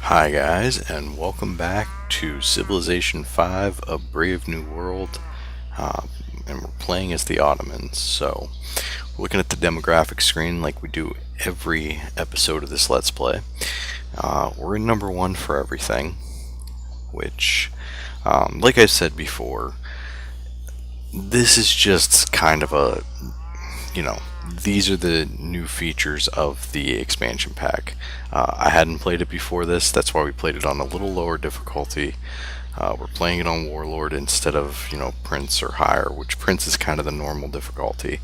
Hi guys, and welcome back to Civilization 5, A Brave New World, uh, and we're playing as the Ottomans. So, we're looking at the demographic screen like we do every episode of this Let's Play. We're in number 1 for everything, which, like I said before, this is just kind of a, you know, these are the new features of the expansion pack. I hadn't played it before this, that's why we played it on a little lower difficulty. We're playing it on Warlord instead of, Prince or higher, which Prince is kind of the normal difficulty.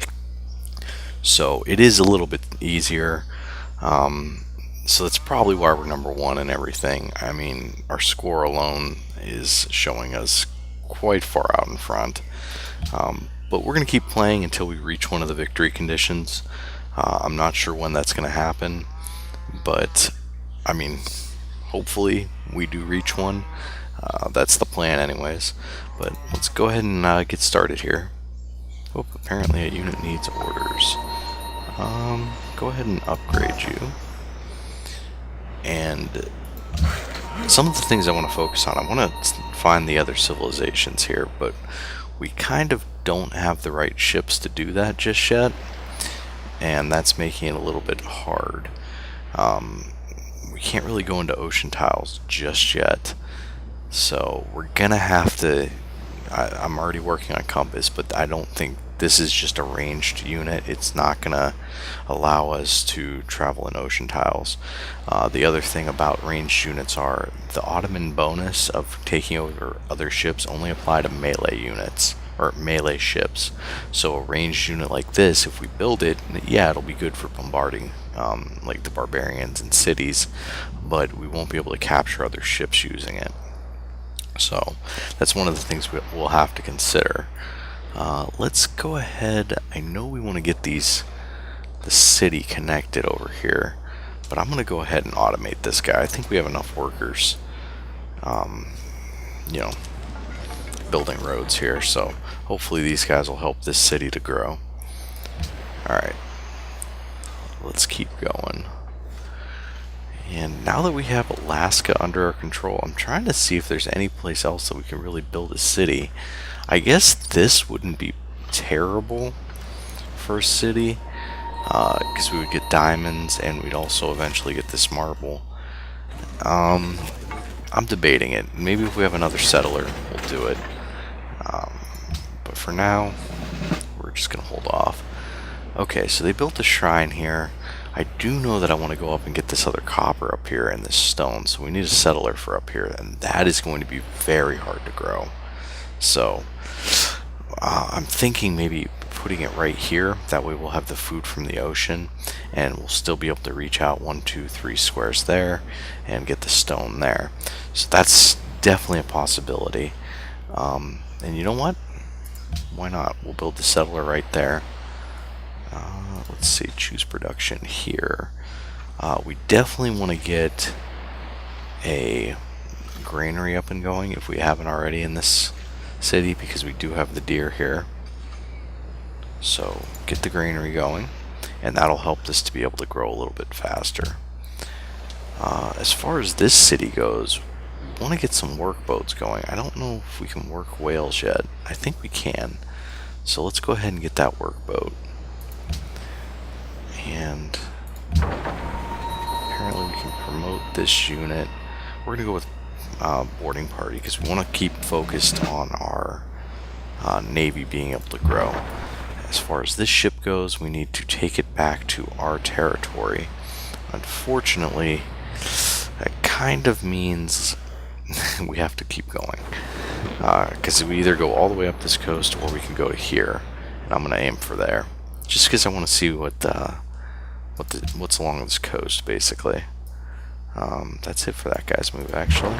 So it is a little bit easier. So that's probably why we're number 1 and everything. I mean, our score alone is showing us quite far out in front. But we're going to keep playing until we reach one of the victory conditions. I'm not sure when that's going to happen, but I mean, hopefully we do reach one. That's the plan anyways. But let's go ahead and get started here. Oh, apparently a unit needs orders. Go ahead and upgrade you. And some of the things I want to focus on, I want to find the other civilizations here, but we kind of don't have the right ships to do that just yet, and that's making it a little bit hard. We can't really go into ocean tiles just yet, so we're gonna have to. I'm already working on compass, but I don't think this is just a ranged unit. It's not gonna allow us to travel in ocean tiles. The other thing about ranged units are the Ottoman bonus of taking over other ships only apply to melee units or melee ships. So a ranged unit like this, if we build it, yeah, it'll be good for bombarding like the barbarians and cities, but we won't be able to capture other ships using it. So that's one of the things we'll have to consider. Let's go ahead. I know we want to get the city connected over here, but I'm going to go ahead and automate this guy. I think we have enough workers, you know, building roads here, so hopefully these guys will help this city to grow. Alright, let's keep going. And now that we have Alaska under our control, I'm trying to see if there's any place else that we can really build a city. I guess this wouldn't be terrible for a city, because we would get diamonds and we'd also eventually get this marble. I'm debating it. Maybe if we have another settler, we'll do it. But for now, we're just going to hold off. Okay, so they built a shrine here. I do know that I want to go up and get this other copper up here and this stone, so we need a settler for up here, and that is going to be very hard to grow. So, I'm thinking maybe putting it right here. That way we'll have the food from the ocean, and we'll still be able to reach out 1, 2, 3 squares there and get the stone there. So that's definitely a possibility. And you know what? Why not? We'll build the settler right there. Let's see, choose production here. We definitely want to get a granary up and going if we haven't already in this city, because we do have the deer here. So get the granary going, and that'll help this to be able to grow a little bit faster. As far as this city goes, we want to get some work boats going. I don't know if we can work whales yet. I think we can. So let's go ahead and get that work boat. And apparently we can promote this unit. We're going to go with boarding party because we want to keep focused on our navy being able to grow. As far as this ship goes, we need to take it back to our territory. Unfortunately, that kind of means we have to keep going, because we either go all the way up this coast or we can go to here, and I'm going to aim for there just because I want to see what's along this coast, basically. That's it for that guy's move, actually.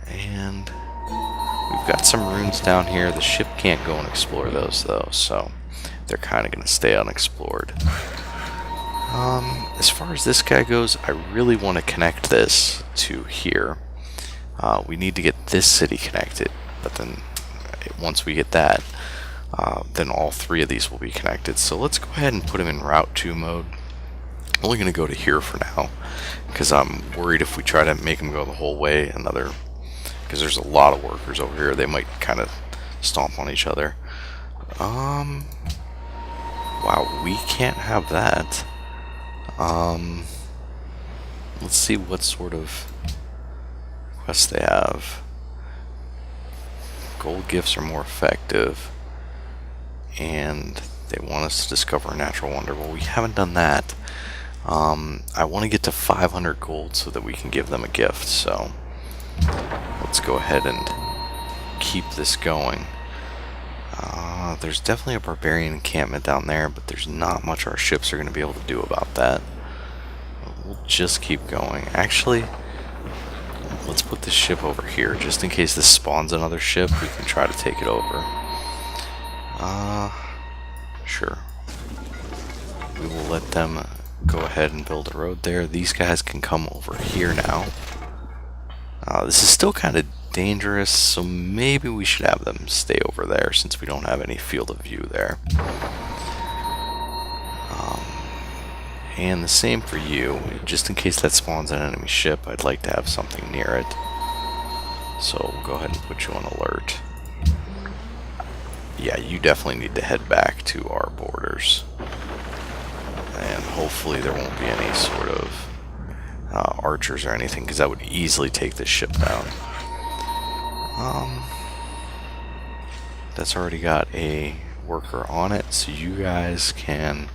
And we've got some ruins down here. The ship can't go and explore those, though, so they're kind of going to stay unexplored. As far as this guy goes, I really want to connect this to here. We need to get this city connected, but then once we get that, then all 3 of these will be connected. So let's go ahead and put them in Route 2 mode. only going to go to here for now, because I'm worried if we try to make them go the whole way, because there's a lot of workers over here, they might kind of stomp on each other. Wow, we can't have that. Let's see what sort of quests they have. Gold gifts are more effective, and they want us to discover a natural wonder. Well, we haven't done that. I want to get to 500 gold so that we can give them a gift, so let's go ahead and keep this going. There's definitely a barbarian encampment down there, but there's not much our ships are going to be able to do about that. We'll just keep going. Actually, let's put this ship over here, just in case this spawns another ship, we can try to take it over. Sure. We will let them go ahead and build a road there. These guys can come over here now. This is still kind of dangerous, so maybe we should have them stay over there since we don't have any field of view there. And the same for you, just in case that spawns an enemy ship, I'd like to have something near it. So we'll go ahead and put you on alert. Yeah, you definitely need to head back to our borders. And hopefully there won't be any sort of archers or anything, because that would easily take this ship down. That's already got a worker on it, so you guys can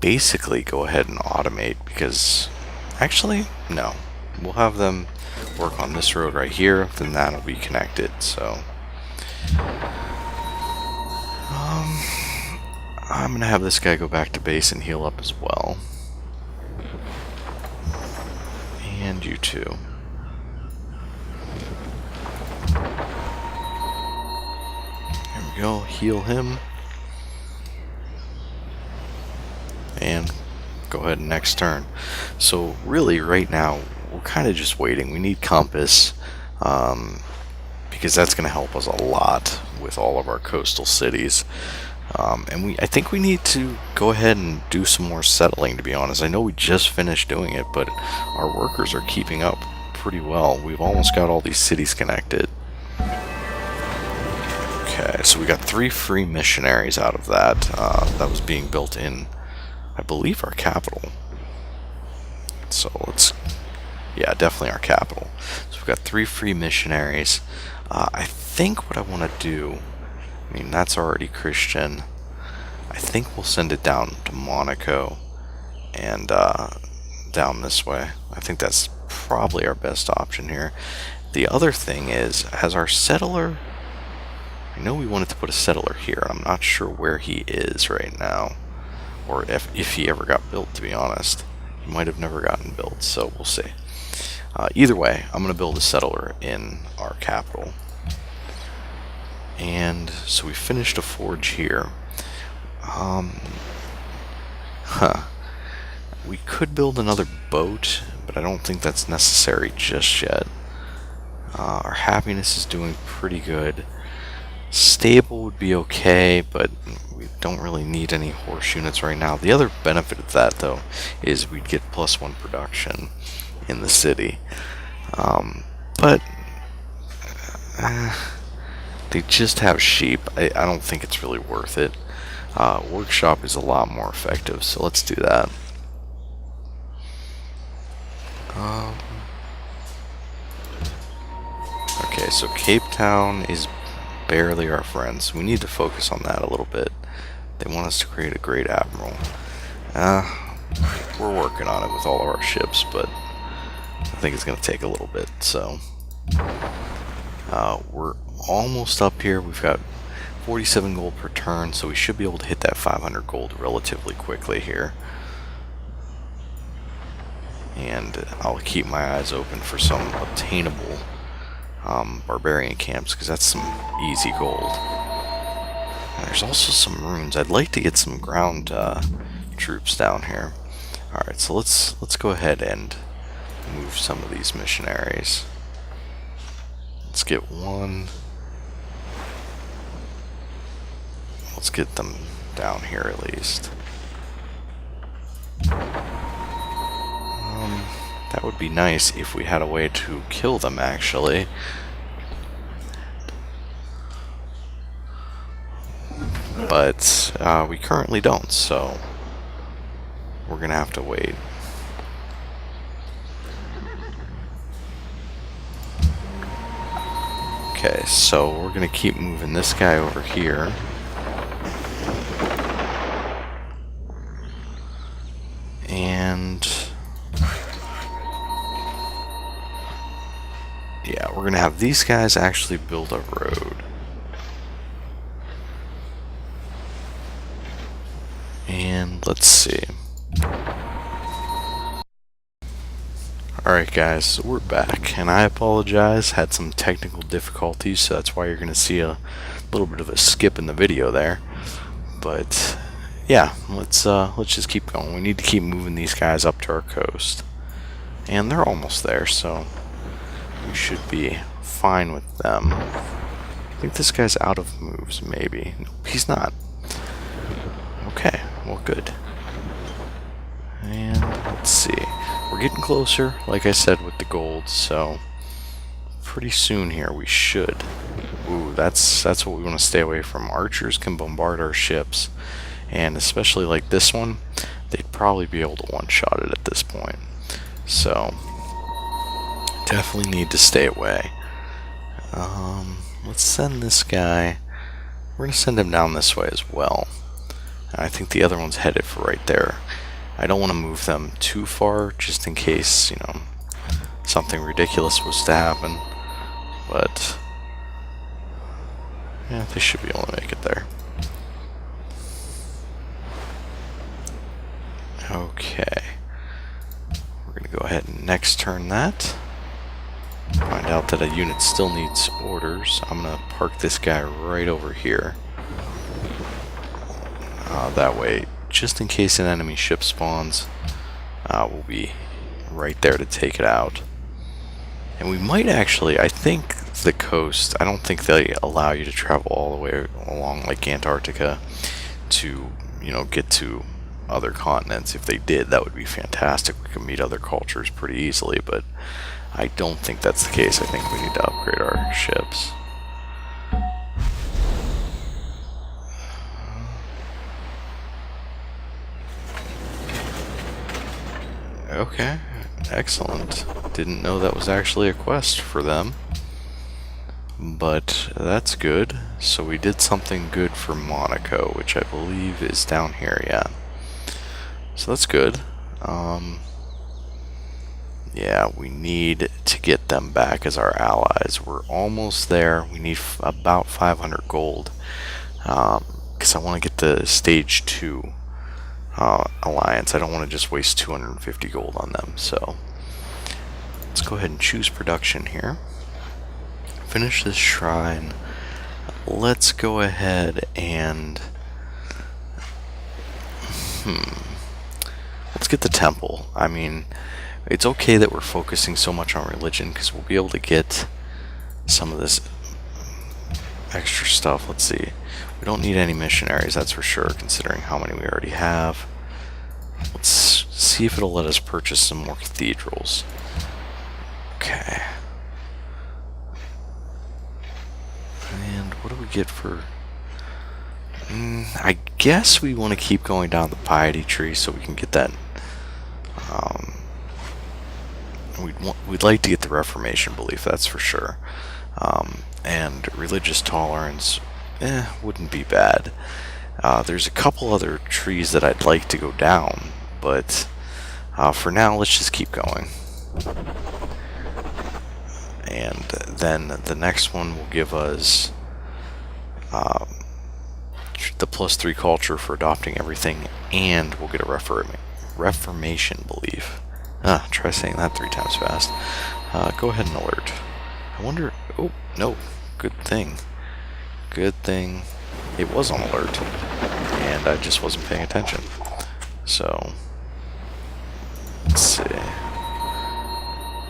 basically go ahead and automate, because actually, no. We'll have them work on this road right here, then that'll be connected, so I'm gonna have this guy go back to base and heal up as well. And you too. There we go, heal him. And go ahead and next turn. So really right now we're kind of just waiting. We need compass, because that's going to help us a lot with all of our coastal cities. And I think we need to go ahead and do some more settling, to be honest. I know we just finished doing it, but our workers are keeping up pretty well. We've almost got all these cities connected. Okay, so we got 3 free missionaries out of that. That was being built in, I believe, our capital. So let's, yeah, definitely our capital. So we've got 3 free missionaries. I think what I want to do, I mean, that's already Christian. I think we'll send it down to Monaco and down this way. I think that's probably our best option here. The other thing is, as our settler, I know we wanted to put a settler here. I'm not sure where he is right now, or if he ever got built, to be honest. He might have never gotten built, so we'll see. Either way, I'm going to build a settler in our capital. And so we finished a forge here. We could build another boat, but I don't think that's necessary just yet. Our happiness is doing pretty good. Stable would be okay, but we don't really need any horse units right now. The other benefit of that, though, is we'd get +1 production in the city. But they just have sheep. I don't think it's really worth it. Workshop is a lot more effective, so let's do that. Okay, so Cape Town is barely our friends. We need to focus on that a little bit. They want us to create a great admiral. We're working on it with all of our ships, but I think it's going to take a little bit. So we're almost up here. We've got 47 gold per turn, so we should be able to hit that 500 gold relatively quickly here. And I'll keep my eyes open for some obtainable barbarian camps, because that's some easy gold. And there's also some runes. I'd like to get some ground troops down here. Alright, so let's go ahead and move some of these missionaries. Let's get one. Let's get them down here at least. would be nice if we had a way to kill them, actually. But we currently don't, so we're gonna have to wait. Okay, so we're gonna keep moving this guy over here. And yeah, we're gonna have these guys actually build a road. And let's see. Alright guys, so we're back, and I apologize, had some technical difficulties, so that's why you're going to see a little bit of a skip in the video there. But yeah, let's just keep going. We need to keep moving these guys up to our coast. And they're almost there, so we should be fine with them. I think this guy's out of moves, maybe. Nope, he's not. Okay, well good. And let's see. We're getting closer, like I said, with the gold, so pretty soon here we should. Ooh, that's what we want to stay away from. Archers can bombard our ships, and especially like this one, they'd probably be able to one-shot it at this point. So definitely need to stay away. Let's send this guy. We're going to send him down this way as well. And I think the other one's headed for right there. I don't want to move them too far, just in case, you know, something ridiculous was to happen. But yeah, they should be able to make it there. Okay. We're going to go ahead and next turn that. Find out that a unit still needs orders. I'm going to park this guy right over here. That way, just in case an enemy ship spawns, we'll be right there to take it out. And we might actually, I think the coast, I don't think they allow you to travel all the way along like Antarctica to, you know, get to other continents. If they did, that would be fantastic. We could meet other cultures pretty easily, but I don't think that's the case. I think we need to upgrade our ships. Okay, excellent. Didn't know that was actually a quest for them. But that's good. So we did something good for Monaco, which I believe is down here, yeah. So that's good. Yeah, we need to get them back as our allies. We're almost there. We need about 500 gold. Because I want to get the stage 2 alliance. I don't want to just waste 250 gold on them. So let's go ahead and choose production here. Finish this shrine. Let's go ahead and let's get the temple. I mean, it's okay that we're focusing so much on religion because we'll be able to get some of this extra stuff. Let's see. We don't need any missionaries, that's for sure, considering how many we already have. Let's see if it'll let us purchase some more cathedrals. Okay. And what do we get for... I guess we want to keep going down the piety tree so we can get that... We'd like to get the Reformation belief, that's for sure. And religious tolerance, wouldn't be bad. There's a couple other trees that I'd like to go down, but for now, let's just keep going. And then the next one will give us the +3 culture for adopting everything, and we'll get a Reformation belief. Try saying that 3 times fast. Go ahead and alert. I wonder... Oh, no. Good thing. Good thing it was on alert, and I just wasn't paying attention. So, let's see.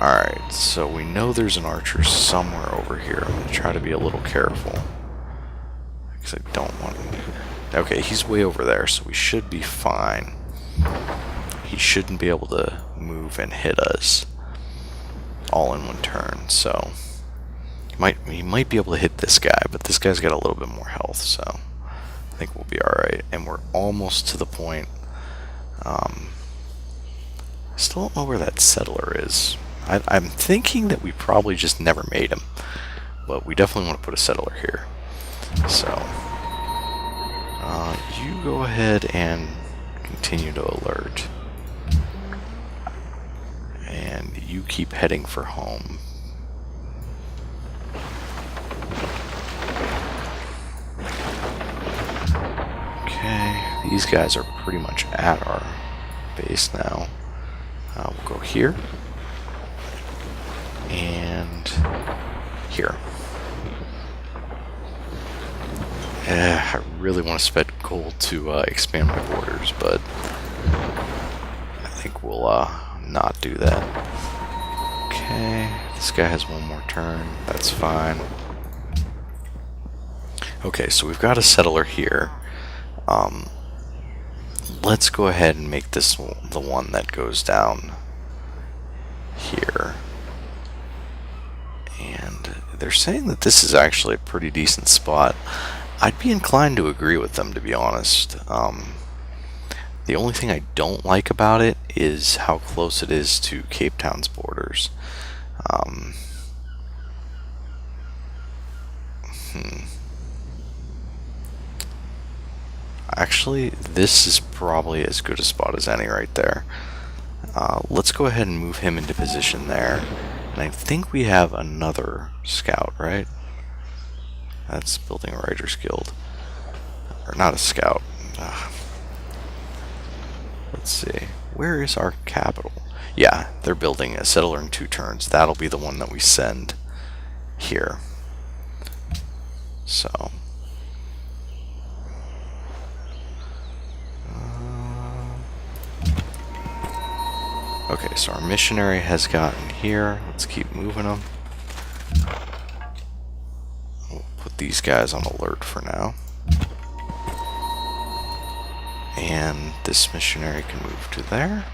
Alright, so we know there's an archer somewhere over here. I'm going to try to be a little careful, because I don't want to... Okay, he's way over there, so we should be fine. He shouldn't be able to move and hit us. all in one turn, so he might be able to hit this guy, but this guy's got a little bit more health, so I think we'll be alright. And we're almost to the point. I still don't know where that settler is. I'm thinking that we probably just never made him, but we definitely want to put a settler here. So you go ahead and continue to alert, and you keep heading for home. Okay, these guys are pretty much at our base now. We'll go here and here. I really want to spend gold to expand my borders, but I think we'll not do that. Okay, this guy has one more turn. That's fine. Okay, so we've got a settler here. Let's go ahead and make this the one that goes down here. And they're saying that this is actually a pretty decent spot. I'd be inclined to agree with them, to be honest. The only thing I don't like about it is how close it is to Cape Town's borders. Actually, this is probably as good a spot as any right there. Let's go ahead and move him into position there. And I think we have another scout, right? That's building a Writer's Guild. Or not a scout. Let's see. Where is our capital? Yeah, they're building a settler in 2 turns. That'll be the one that we send here. So... okay, so our missionary has gotten here. Let's keep moving them. We'll put these guys on alert for now. And this missionary can move to there.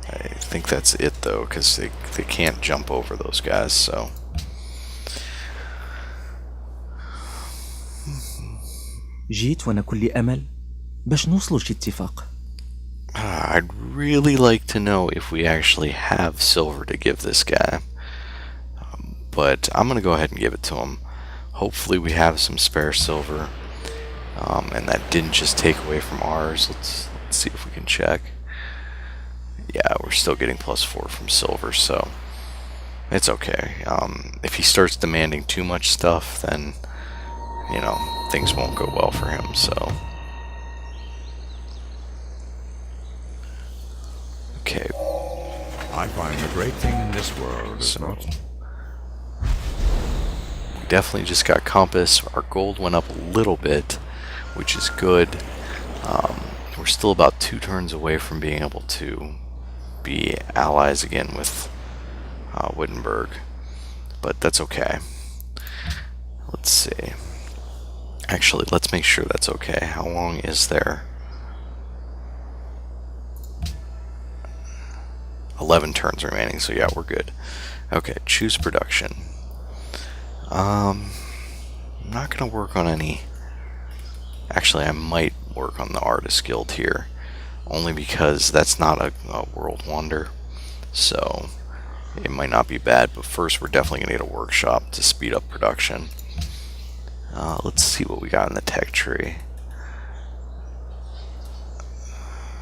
I think that's it though, because they can't jump over those guys, so... جيت وأنا كل أمل باش نوصلوا لشي اتفاق. I'd really like to know if we actually have silver to give this guy. But I'm going to go ahead and give it to him. Hopefully we have some spare silver. And that didn't just take away from ours. Let's see if we can check. Yeah, we're still getting +4 from silver, so it's okay. If he starts demanding too much stuff, then, you know, things won't go well for him, so... okay. I find the great thing in this world is So we definitely just got compass. Our gold went up a little bit, which is good. We're still about 2 turns away from being able to be allies again with Wittenberg, but that's okay. Let's see. Actually, let's make sure that's okay. How long is there? 11 turns remaining, so yeah, we're good. Okay, choose production. I'm not gonna work on any... actually, I might work on the Artist Guild here, only because that's not a world wonder, so it might not be bad, but first we're definitely gonna get a workshop to speed up production. Let's see what we got in the tech tree.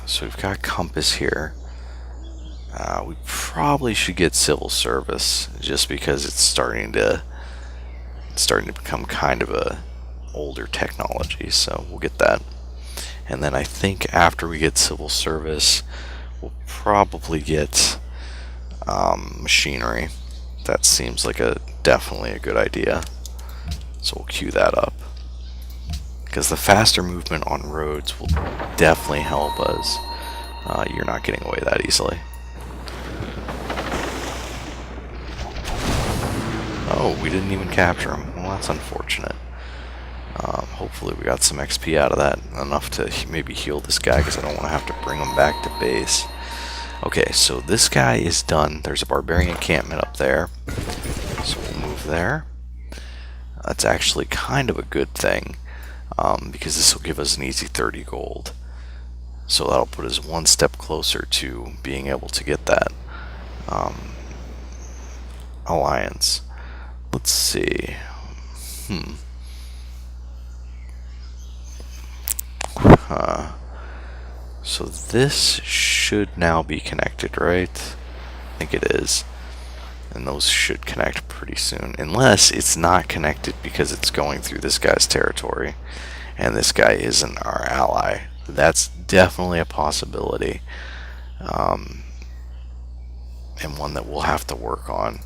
So we've got compass here. We probably should get civil service, just because it's starting to become kind of a older technology, so we'll get that. And then I think after we get civil service, we'll probably get machinery. That seems like definitely a good idea, so we'll queue that up, because the faster movement on roads will definitely help us. You're not getting away that easily. Oh, we didn't even capture him. Well, that's unfortunate. Hopefully we got some XP out of that, enough to maybe heal this guy, because I don't want to have to bring him back to base. Okay, so this guy is done. There's a barbarian encampment up there. So we'll move there. That's actually kind of a good thing, because this will give us an easy 30 gold. So that'll put us one step closer to being able to get that alliance. Let's see. So this should now be connected, right? I think it is. And those should connect pretty soon. Unless it's not connected because it's going through this guy's territory. And this guy isn't our ally. That's definitely a possibility. And one that we'll have to work on.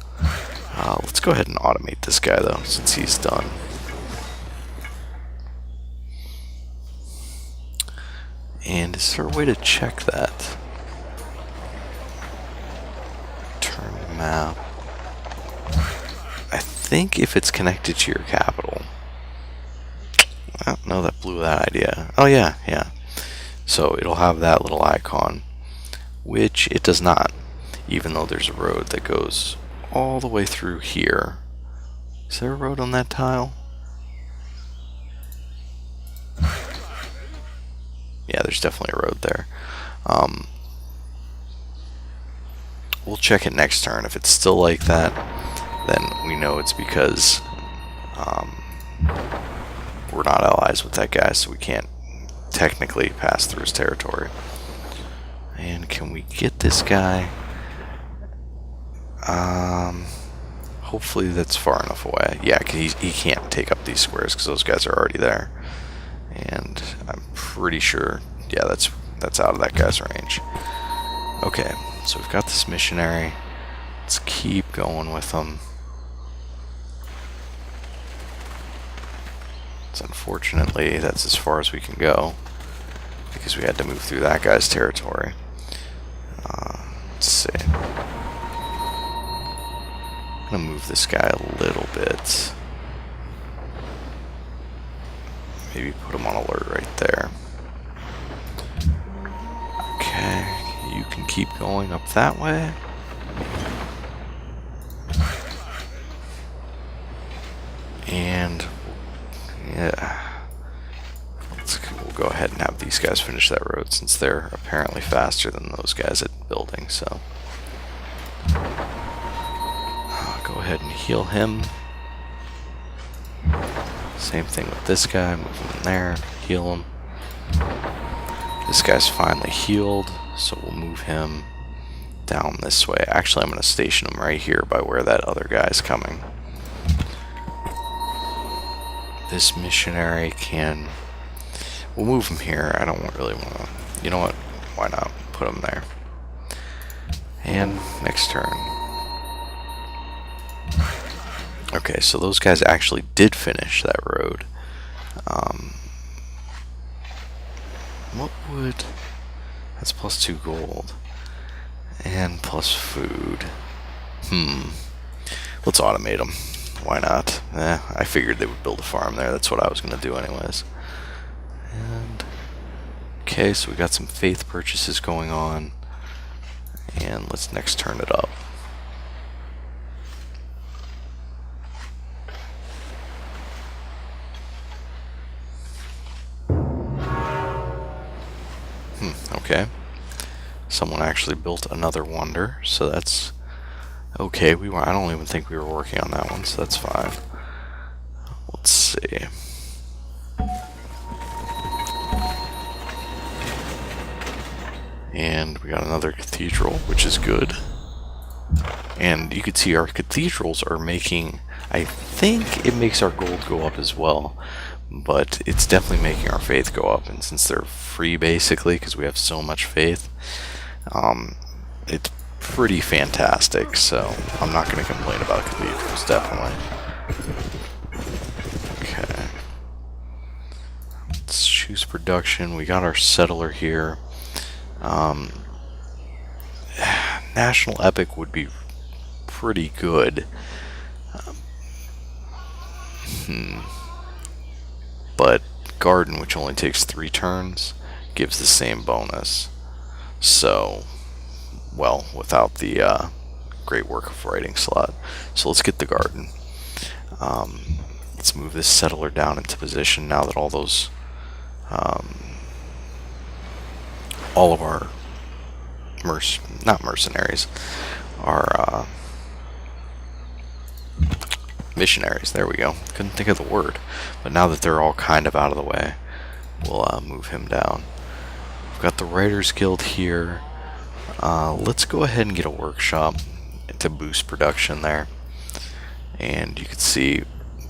Let's go ahead and automate this guy though, since he's done. And is there a way to check that? Turn map. I think if it's connected to your capital. No, that blew that idea. Oh yeah, yeah. So it'll have that little icon, which it does not, even though there's a road that goes all the way through here. Is there a road on that tile? Yeah, there's definitely a road there. We'll check it next turn. If it's still like that, then we know it's because we're not allies with that guy, so we can't technically pass through his territory. And can we get this guy? Hopefully that's far enough away. Yeah, he can't take up these squares because those guys are already there. And I'm pretty sure, yeah, that's out of that guy's range. Okay, so we've got this missionary. Let's keep going with them. So unfortunately, that's as far as we can go because we had to move through that guy's territory. Let's see. I'm gonna move this guy a little bit. Maybe put him on alert right there. Okay, you can keep going up that way. And yeah, we'll go ahead and have these guys finish that road since they're apparently faster than those guys at building. So go ahead and heal him. Same thing with this guy. Move him in there, heal him. This guy's finally healed, so we'll move him down this way. Actually, I'm going to station him right here by where that other guy's coming. This missionary can... We'll move him here. I don't really want to... You know what? Why not? Put him there. And next turn. Okay, so those guys actually did finish that road. What would... That's plus 2 gold. And plus food. Let's automate them. Why not? I figured they would build a farm there. That's what I was going to do anyways. And okay, so we got some faith purchases going on. And let's next turn it up. Okay. Someone actually built another wonder, so that's okay. I don't even think we were working on that one, so that's fine. Let's see. And we got another cathedral, which is good. And you can see our cathedrals are making, I think it makes our gold go up as well, but it's definitely making our faith go up. And since they're free basically, because we have so much faith, it's pretty fantastic. So I'm not going to complain about cathedrals, definitely. Okay. Let's choose production. We got our settler here. National Epic would be pretty good. But Garden, which only takes 3 turns, gives the same bonus. So well, without the great work of writing slot. So let's get the garden. Let's move this settler down into position now that all those, all of our not mercenaries, our missionaries. There we go. Couldn't think of the word, but now that they're all kind of out of the way, we'll move him down. We've got the Writers Guild here. Let's go ahead and get a workshop to boost production there. And you can see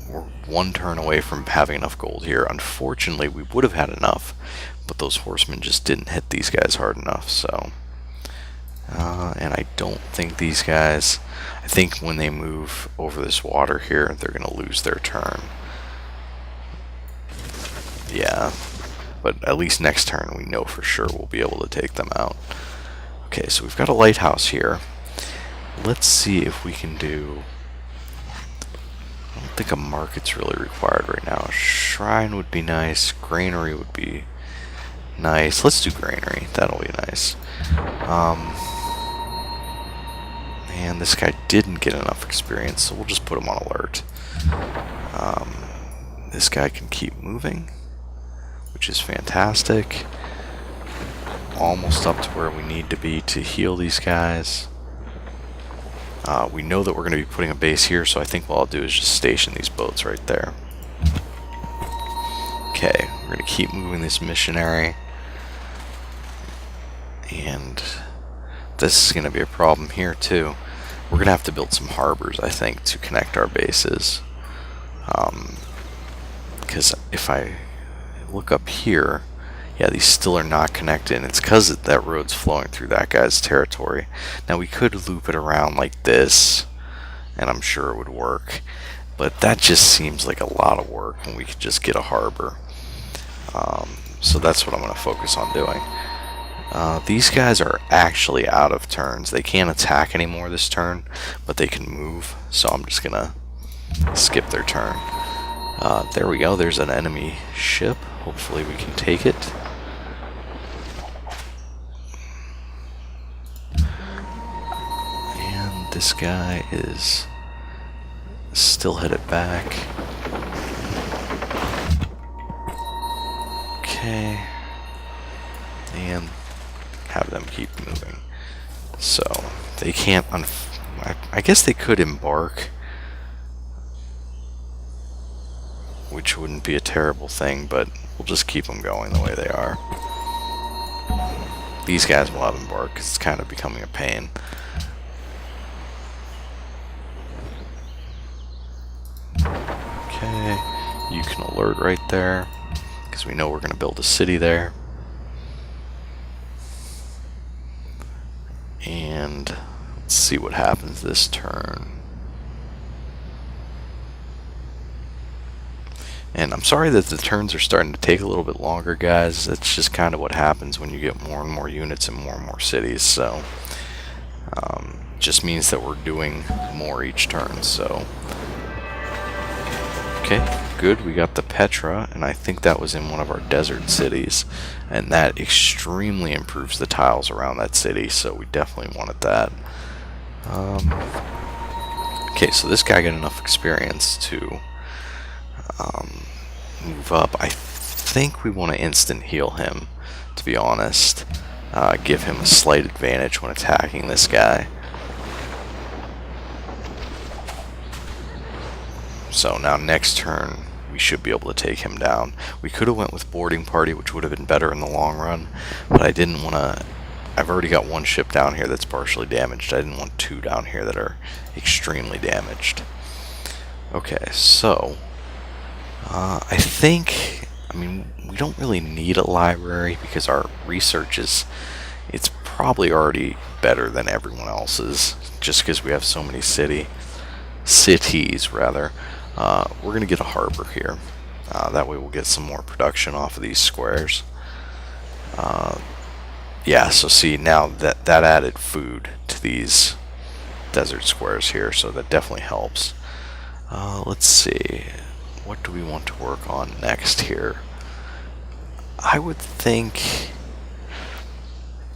we're one turn away from having enough gold here. Unfortunately, we would have had enough, but those horsemen just didn't hit these guys hard enough. So, and I don't think these guys, I think when they move over this water here, they're going to lose their turn. Yeah, but at least next turn we know for sure we'll be able to take them out. Okay, so we've got a lighthouse here. Let's see if we can do, I don't think a market's really required right now. A shrine would be nice. Granary would be nice. Let's do granary. That'll be nice. And this guy didn't get enough experience, so we'll just put him on alert. This guy can keep moving, which is fantastic. Almost up to where we need to be to heal these guys. We know that we're going to be putting a base here, so I think what I'll do is just station these boats right there. Okay, we're going to keep moving this missionary. And this is going to be a problem here too. We're going to have to build some harbors, I think, to connect our bases. Because if I look up here, yeah, these still are not connected, and it's because that road's flowing through that guy's territory. Now, we could loop it around like this, and I'm sure it would work, but that just seems like a lot of work when we could just get a harbor. So that's what I'm going to focus on doing. These guys are actually out of turns. They can't attack anymore this turn, but they can move, so I'm just going to skip their turn. There we go. There's an enemy ship. Hopefully we can take it. And this guy is still headed back. Okay. And have them keep moving. So they can't, I guess they could embark, which wouldn't be a terrible thing, but we'll just keep them going the way they are. These guys will have embark because it's kind of becoming a pain. Okay, you can alert right there because we know we're going to build a city there. And let's see what happens this turn. And I'm sorry that the turns are starting to take a little bit longer, guys. That's just kind of what happens when you get more and more units and more cities. So, just means that we're doing more each turn. So, okay, good. We got the Petra, and I think that was in one of our desert cities. And that extremely improves the tiles around that city, so we definitely wanted that. Okay, so this guy got enough experience to move up. I think we want to instant heal him, to be honest. Give him a slight advantage when attacking this guy. So now next turn we should be able to take him down. We could have went with boarding party, which would have been better in the long run, but I didn't want to. I've already got one ship down here that's partially damaged. I didn't want two down here that are extremely damaged. Okay, so I think, I mean, we don't really need a library because our research it's probably already better than everyone else's, just because we have so many cities rather. We're going to get a harbor here. That way we'll get some more production off of these squares. Yeah, so see, now that added food to these desert squares here, so that definitely helps. Let's see, what do we want to work on next here? I would think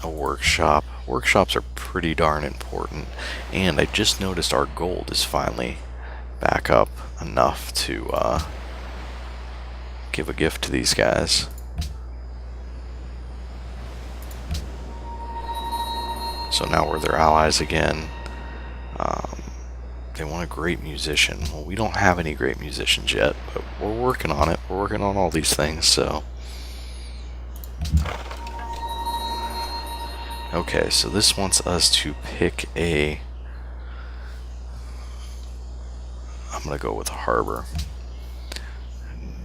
a workshop. Workshops are pretty darn important, and I just noticed our gold is finally back up enough to give a gift to these guys. So now we're their allies again. They want a great musician. Well, we don't have any great musicians yet, but we're working on it. We're working on all these things, so. Okay, so this wants us to pick a... I'm going to go with a harbor.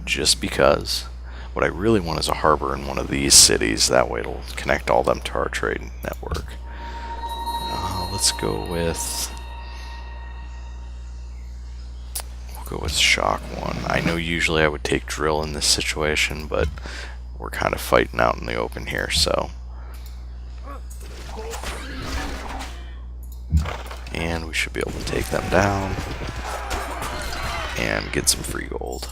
Just because. What I really want is a harbor in one of these cities. That way it'll connect all them to our trade network. Let's go with... We'll go with Shock 1. I know usually I would take Drill in this situation, but we're kind of fighting out in the open here, so... And we should be able to take them down and get some free gold.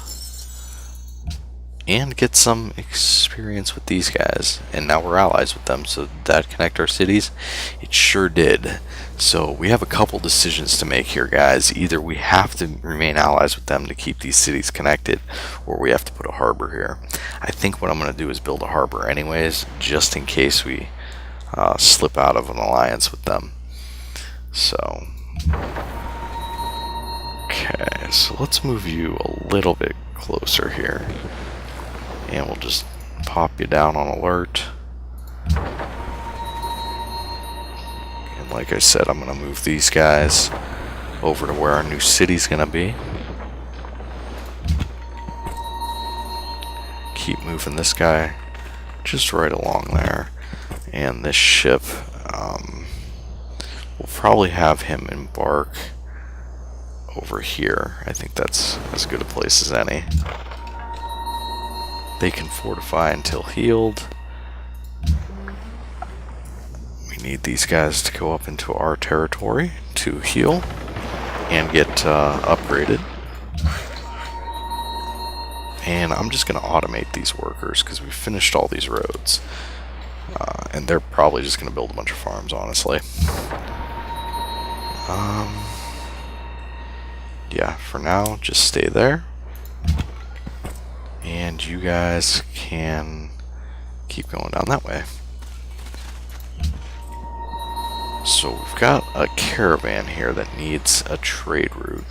And get some experience with these guys. And now we're allies with them, so did that connect our cities? It sure did. So we have a couple decisions to make here, guys. Either we have to remain allies with them to keep these cities connected, or we have to put a harbor here. I think what I'm going to do is build a harbor anyways, just in case we slip out of an alliance with them. So, okay, so let's move you a little bit closer here. And we'll just pop you down on alert. And like I said, I'm going to move these guys over to where our new city's going to be. Keep moving this guy just right along there. And this ship, we'll probably have him embark over here. I think that's as good a place as any. They can fortify until healed. We need these guys to go up into our territory to heal and get upgraded. And I'm just going to automate these workers because we've finished all these roads. And they're probably just going to build a bunch of farms, honestly. Yeah, for now, just stay there. And you guys can keep going down that way. So we've got a caravan here that needs a trade route.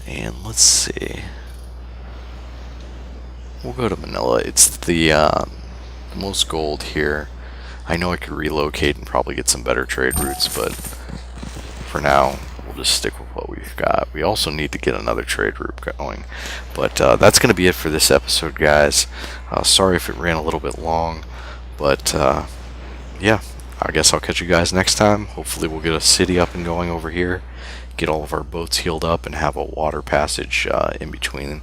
And let's see. We'll go to Manila. It's the most gold here. I know I could relocate and probably get some better trade routes, but for now, we'll just stick with what we've got. We also need to get another trade route going. But that's going to be it for this episode, guys. Sorry if it ran a little bit long, but yeah, I guess I'll catch you guys next time. Hopefully we'll get a city up and going over here, get all of our boats healed up, and have a water passage in between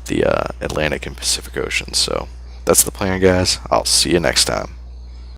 the Atlantic and Pacific Oceans. So that's the plan, guys. I'll see you next time.